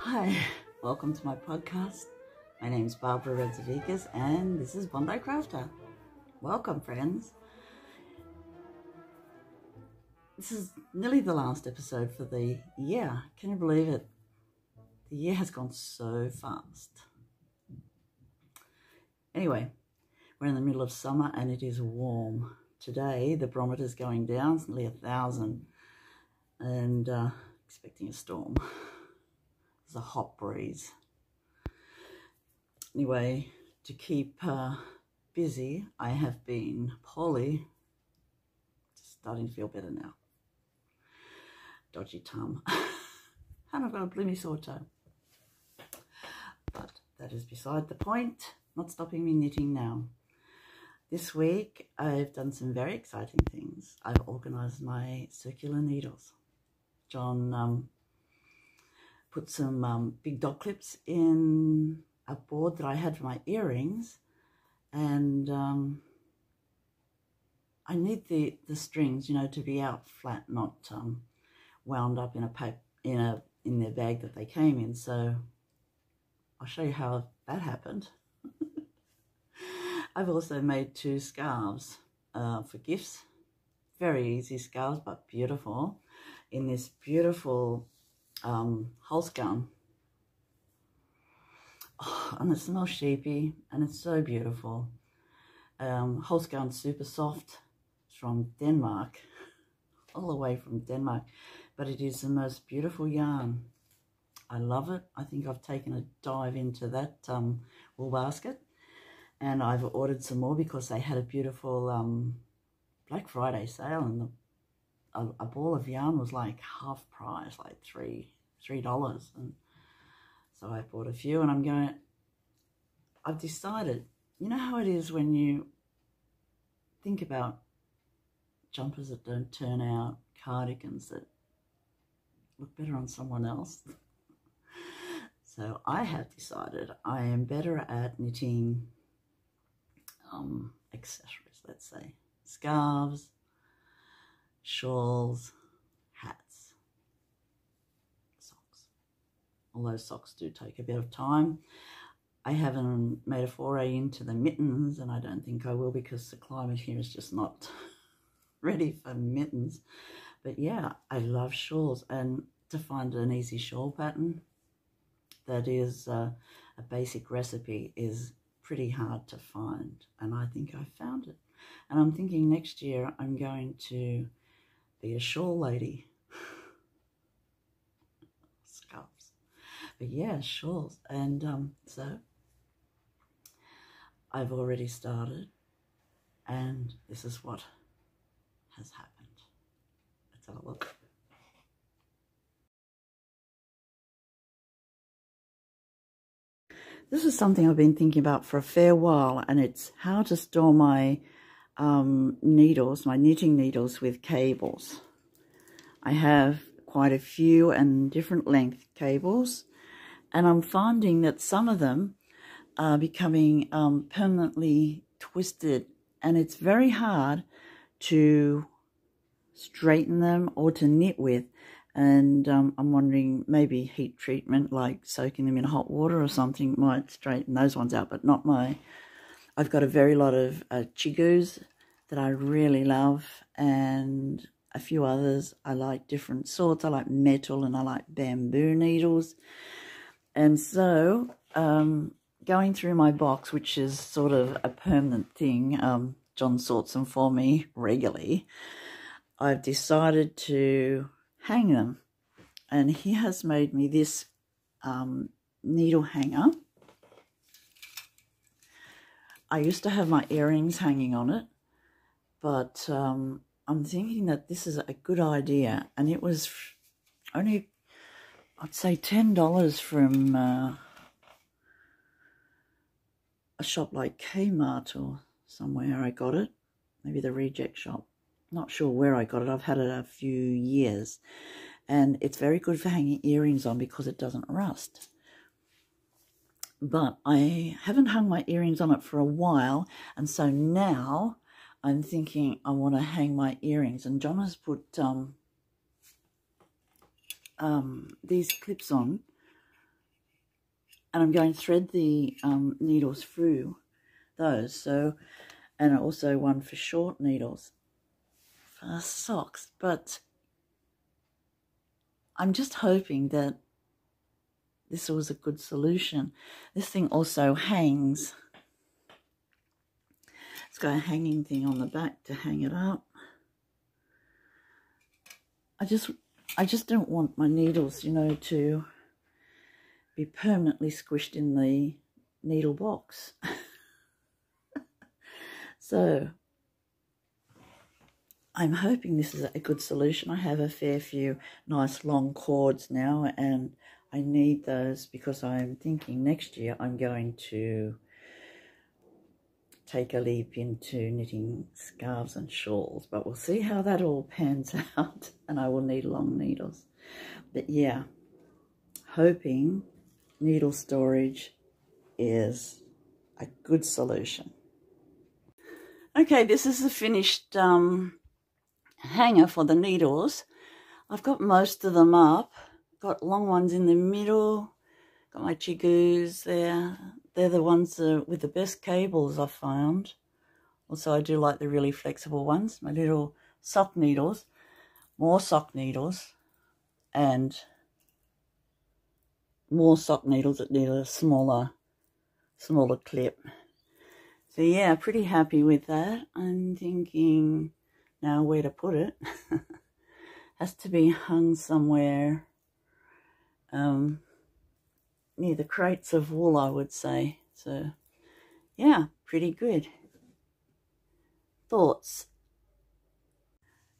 Hi, welcome to my podcast. My name is Barbara Radzavikas and this is Bondi Crafter. Welcome, friends. This is nearly the last episode for the year. Can you believe it? The year has gone so fast. Anyway, we're in the middle of summer and it is warm. Today, the barometer is going down. It's nearly 1,000 and expecting a storm. There's a hot breeze. Anyway, to keep busy, I have been poorly. Just starting to feel better now. Dodgy tum. And I've got a bloomy sore toe. But that is beside the point. Not stopping me knitting now. This week, I've done some very exciting things. I've organised my circular needles. John put some big dot clips in a board that I had for my earrings, and I need the strings, you know, to be out flat, not wound up in their bag that they came in. So I'll show you how that happened. I've also made 2 scarves for gifts. Very easy scarves, but beautiful, in this beautiful Holst garn. Oh, and it smells sheepy and it's so beautiful. Holst garn Supersoft. It's from Denmark, all the way from Denmark, but it is the most beautiful yarn. I love it. I think I've taken a dive into that wool basket, and I've ordered some more because they had a beautiful Black Friday sale, and a ball of yarn was like half price, like $3, and so I bought a few. And I've decided, you know how it is when you think about jumpers that don't turn out, cardigans that look better on someone else. So I have decided I am better at knitting accessories, let's say scarves, shawls, hats, socks. Although socks do take a bit of time. I haven't made a foray into the mittens, and I don't think I will because the climate here is just not ready for mittens. But yeah, I love shawls, and to find an easy shawl pattern that is a basic recipe is pretty hard to find, and I think I found it. And I'm thinking next year I'm going to be a shawl lady. Scarves. But yeah, shawls. And so I've already started, and this is what has happened. Let's have a look. This is something I've been thinking about for a fair while, and it's how to store my needles, my knitting needles, with cables. I have quite a few and different length cables, and I'm finding that some of them are becoming permanently twisted, and it's very hard to straighten them or to knit with. And I'm wondering, maybe heat treatment, like soaking them in hot water or something, might straighten those ones out, but not I've got a very lot of chigoos that I really love, and a few others. I like different sorts. I like metal and I like bamboo needles. And so going through my box, which is sort of a permanent thing, John sorts them for me regularly, I've decided to hang them, and he has made me this needle hanger. I used to have my earrings hanging on it, but I'm thinking that this is a good idea, and it was only, I'd say, $10 from a shop like Kmart or somewhere. I got it, maybe the Reject Shop. Not sure where I got it. I've had it a few years, and it's very good for hanging earrings on because it doesn't rust. But I haven't hung my earrings on it for a while, and so now I'm thinking I want to hang my earrings. And John has put these clips on and I'm going to thread the needles through those. So, and also one for short needles for socks. But I'm just hoping that this was a good solution. This thing also hangs. It's got a hanging thing on the back to hang it up. I just don't want my needles, you know, to be permanently squished in the needle box. So I'm hoping this is a good solution. I have a fair few nice long cords now, and I need those because I'm thinking next year I'm going to take a leap into knitting scarves and shawls, but we'll see how that all pans out, and I will need long needles. But yeah, hoping needle storage is a good solution. Okay, this is the finished hanger for the needles. I've got most of them up. Got long ones in the middle. Got my chigoos there. They're the ones with the best cables I've found. Also, I do like the really flexible ones. My little sock needles, more sock needles, and more sock needles that need a smaller clip. So yeah, pretty happy with that. I'm thinking now where to put it. Has to be hung somewhere near the crates of wool, I would say. So yeah, pretty good. Thoughts.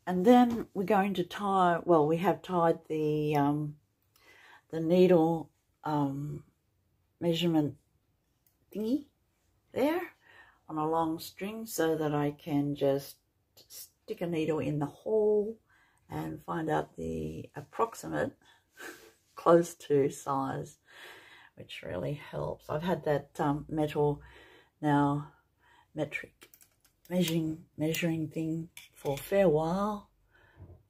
And then we're going to tie, well, we have tied the needle measurement thingy there on a long string so that I can just stick a needle in the hole and find out the approximate close to size, which really helps. I've had that metal now metric measuring thing for a fair while.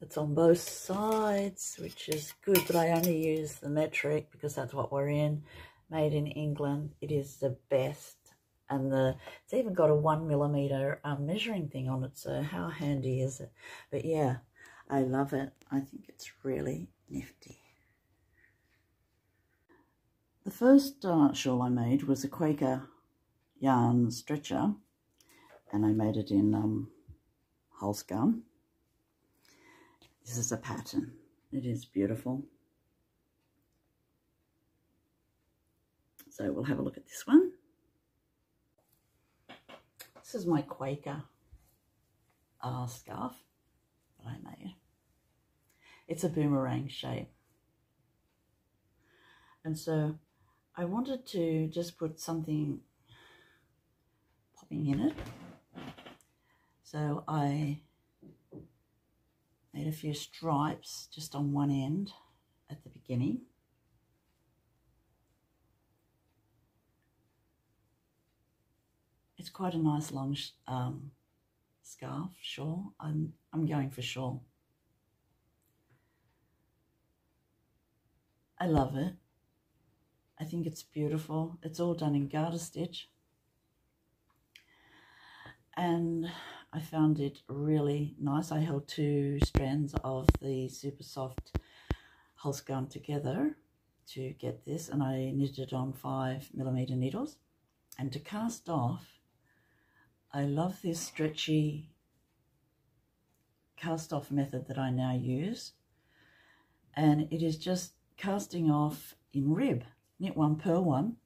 It's on both sides, which is good, but I only use the metric because that's what we're in. Made in England. It is the best. And it's even got a 1mm measuring thing on it, so how handy is it? But yeah, I love it. I think it's really nifty. The first shawl I made was a Quaker yarn stretcher, and I made it in Holst Garn. This is a pattern. It is beautiful. So we'll have a look at this one. This is my Quaker scarf that I made. It's a boomerang shape. And so I wanted to just put something popping in it. So I made a few stripes just on one end at the beginning. It's quite a nice long scarf, shawl. I'm going for shawl. I love it. I think it's beautiful. It's all done in garter stitch. And I found it really nice. I held 2 strands of the Supersoft Holst Garn together to get this, and I knitted on 5mm needles. And to cast off, I love this stretchy cast off method that I now use, and it is just casting off in rib, knit 1, purl 1.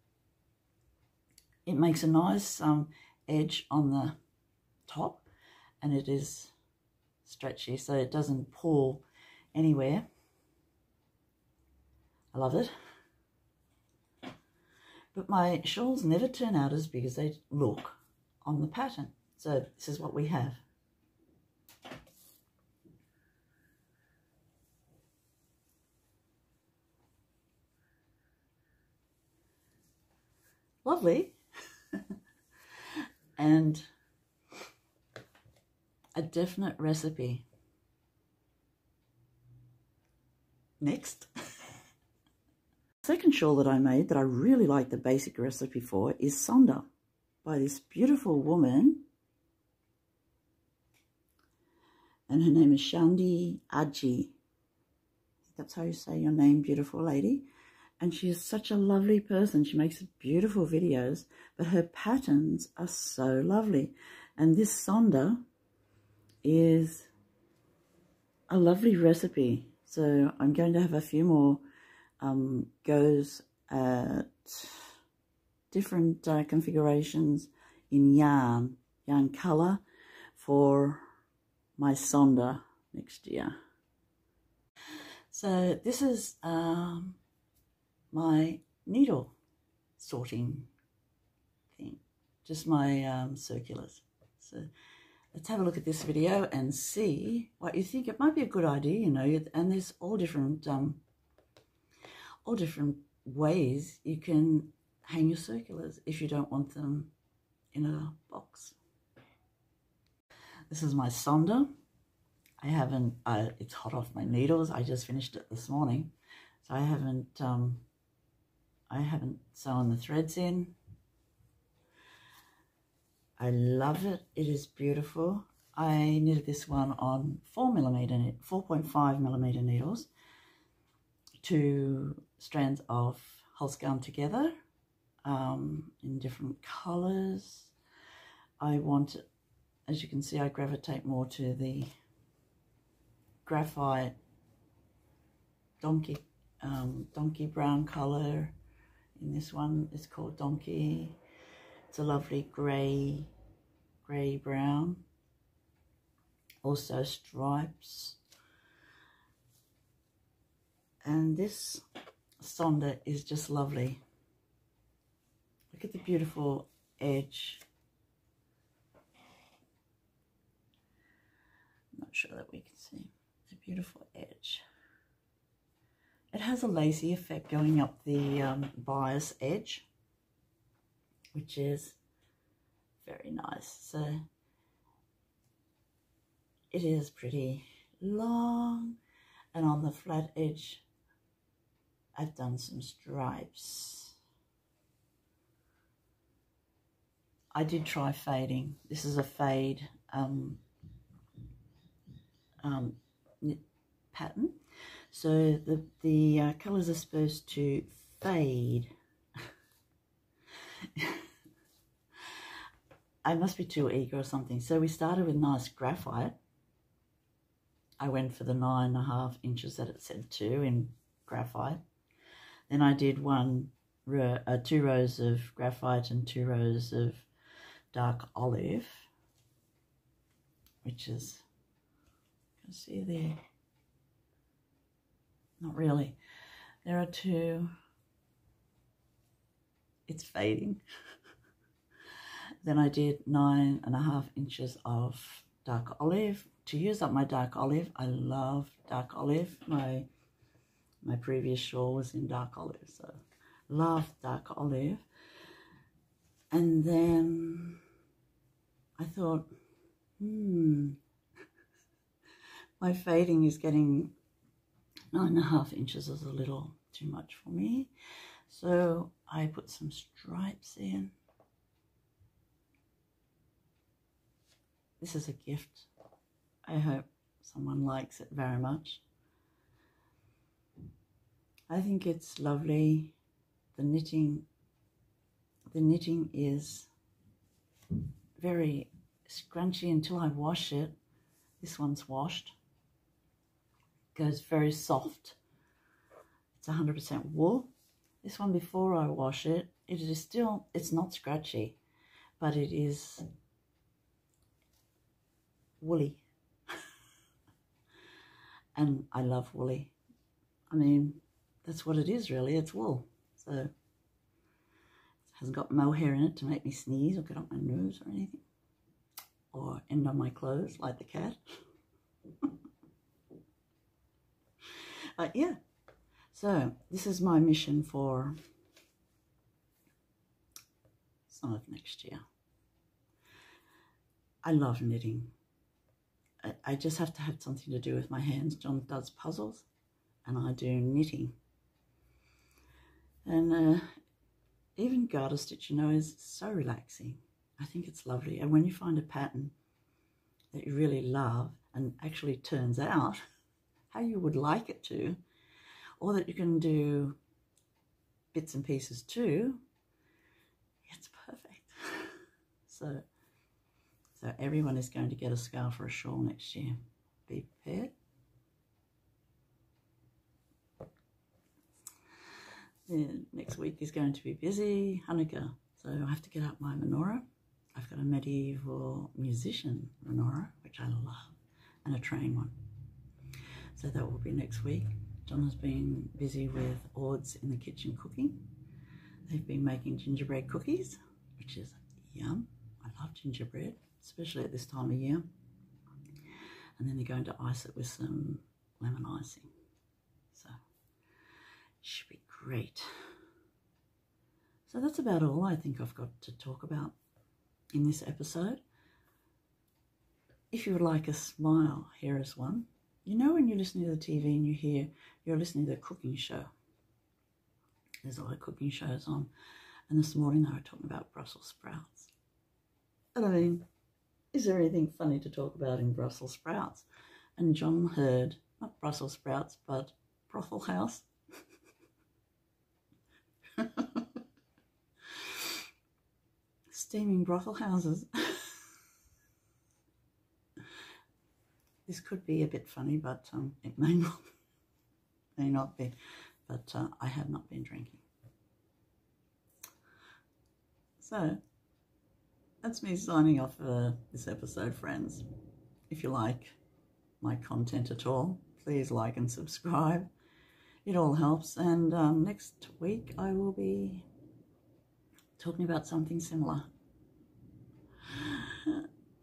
It makes a nice edge on the top, and it is stretchy so it doesn't pull anywhere. I love it. But my shawls never turn out as big as they look on the pattern. So this is what we have. Lovely. And a definite recipe. Next. second shawl that I made that I really like the basic recipe for is Sonda by this beautiful woman. And her name is Shandi Aji. That's how you say your name, beautiful lady. And she is such a lovely person. She makes beautiful videos, but her patterns are so lovely. And this Sonda is a lovely recipe. So I'm going to have a few more goes at different configurations in yarn color for my Sonda next year. So this is my needle sorting thing, just my circulars. So let's have a look at this video and see what you think. It might be a good idea, you know, and there's all different ways you can hang your circulars if you don't want them in a box. This is my Sonda. I haven't, it's hot off my needles. I just finished it this morning. So I haven't sewn the threads in. I love it. It is beautiful. I knitted this one on 4.5mm needles, 2 strands of Holst yarn together in different colors. I want, as you can see, I gravitate more to the Graphite donkey brown color. In this one, it's called Donkey. It's a lovely grey brown. Also stripes. And this Sonda is just lovely. Look at the beautiful edge. I'm not sure that we can see. It's a beautiful edge. It has a lacy effect going up the bias edge, which is very nice. So it is pretty long, and on the flat edge I've done some stripes. I did try fading. This is a fade pattern. So the colours are supposed to fade. I must be too eager or something. So we started with nice graphite. I went for the 9.5 inches that it said to in graphite. Then I did 2 rows of graphite and 2 rows of dark olive, which is, you can see there. Not really. There are 2. It's fading. Then I did 9.5 inches of dark olive. To use up my dark olive, I love dark olive. My previous shawl was in dark olive, so love dark olive. And then I thought, my fading is getting 9.5 inches is a little too much for me. So I put some stripes in. This is a gift. I hope someone likes it very much. I think it's lovely. The knitting is very scrunchy until I wash it. This one's washed. It goes very soft. It's 100% wool. This one, before I wash it, it is still, it's not scratchy, but it is woolly. And I love woolly. I mean, that's what it is really, it's wool. So it hasn't got mohair in it to make me sneeze or get up my nose or anything, or end on my clothes like the cat. But yeah, so this is my mission for some of next year. I love knitting. I just have to have something to do with my hands. John does puzzles and I do knitting. And even garter stitch, you know, is so relaxing. I think it's lovely. And when you find a pattern that you really love and actually turns out how you would like it to, or that you can do bits and pieces too, it's perfect. So everyone is going to get a scarf or a shawl next year. Be prepared. Yeah, next week is going to be busy, Hanukkah, so I have to get out my menorah. I've got a medieval musician menorah, which I love, and a train one. So that will be next week. John has been busy with Ords in the kitchen cooking. They've been making gingerbread cookies, which is yum. I love gingerbread, especially at this time of year. And then they're going to ice it with some lemon icing. So it should be great. So that's about all I think I've got to talk about in this episode. If you would like a smile, here is one. You know when you're listening to the TV and you're listening to a cooking show. There's a lot of cooking shows on. And this morning they were talking about Brussels sprouts. And I mean, is there anything funny to talk about in Brussels sprouts? And John heard, not Brussels sprouts, but brothel house. Steaming brothel houses. This could be a bit funny, but it may not be. But I have not been drinking. So that's me signing off for this episode, friends. If you like my content at all, please like and subscribe. It all helps. And next week I will be talking about something similar.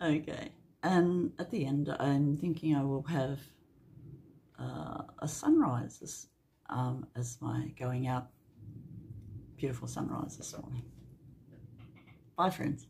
Okay. And at the end, I'm thinking I will have a sunrise as my going out. Beautiful sunrise this morning. Bye, friends.